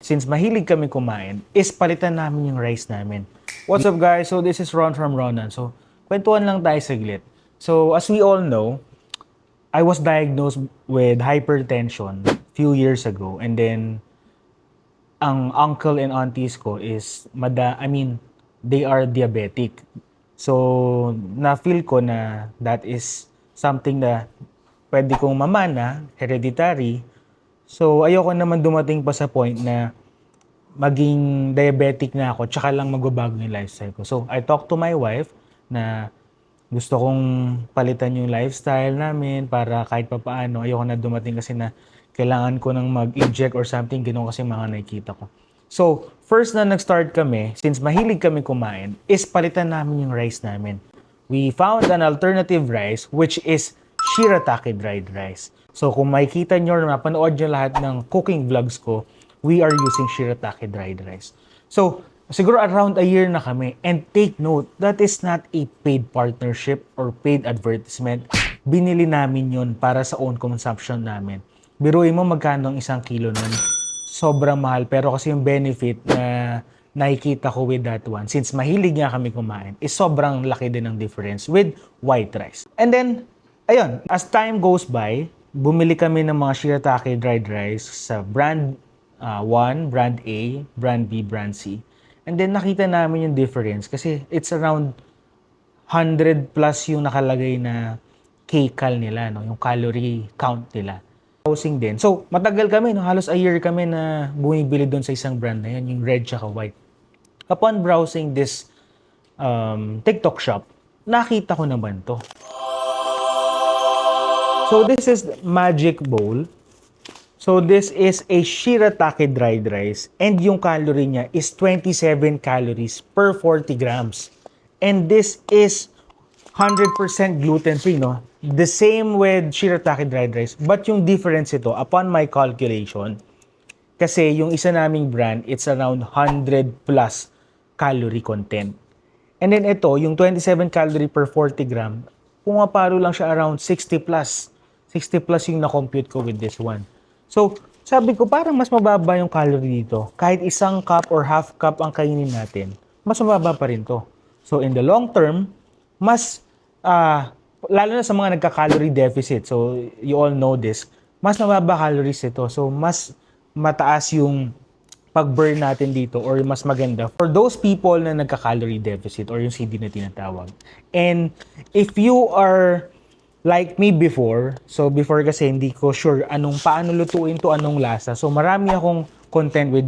since mahilig kami kumain, is palitan namin yung rice namin. What's up guys? So this is Ron from Ronan. So kwentuhan lang tayo saglit. So as we all know, I was diagnosed with hypertension few years ago, and then ang uncle and aunties ko is they are diabetic. So na-feel ko na that is something na pwede kong mamana, hereditary. So ayoko naman dumating pa sa point na maging diabetic na ako tsaka lang magbabago yung lifestyle ko. So I talked to my wife na gusto kong palitan yung lifestyle namin para kahit pa paano, ayoko na dumating kasi na kailangan ko nang mag-inject or something, ganoon kasi mga nakikita ko. So, first na nag-start kami, since mahilig kami kumain, is palitan namin yung rice namin. We found an alternative rice, which is shirataki dried rice. So, kung makikita nyo or mapanood nyo lahat ng cooking vlogs ko, we are using shirataki dried rice. So, siguro around a year na kami. And take note, that is not a paid partnership or paid advertisement. Binili namin yun para sa own consumption namin. Biruin mo magkano ang 1 kilo nun. Sobrang mahal. Pero kasi yung benefit na nakikita ko with that one, since mahilig nga kami kumain, is sobrang laki din ng difference with white rice. And then, ayun, as time goes by, bumili kami ng mga shirataki dried rice sa brand 1, brand A, brand B, brand C. And then nakita namin yung difference kasi it's around 100 plus yung nakalagay na kcal nila, no? Yung calorie count nila. Browsing din. So, matagal kami, no? Halos a year kami na bumibili doon sa isang brand na yun, yung red tsaka white. Upon browsing this TikTok shop, nakita ko naman to. So, this is Magic Bowl. So, this is a shirataki dried rice and yung calorie niya is 27 calories per 40 grams. And this is 100% gluten-free, no? The same with shirataki dried rice. But yung difference ito, upon my calculation, kasi yung isa naming brand, it's around 100 plus calorie content. And then ito, yung 27 calorie per 40 gram, pumaparo lang siya around 60 plus. 60 plus yung na-compute ko with this one. So, sabi ko, parang mas mababa yung calorie dito. Kahit 1 cup or half cup ang kainin natin, mas mababa pa rin to. So, in the long term, mas, lalo na sa mga nagka-calorie deficit, so you all know this, mas mababa calories ito. So, mas mataas yung pag-burn natin dito or mas maganda for those people na nagka-calorie deficit or yung CD na tinatawag. And if you are like me before, so before kasi hindi ko sure paano lutuin to, anong lasa. So marami akong content with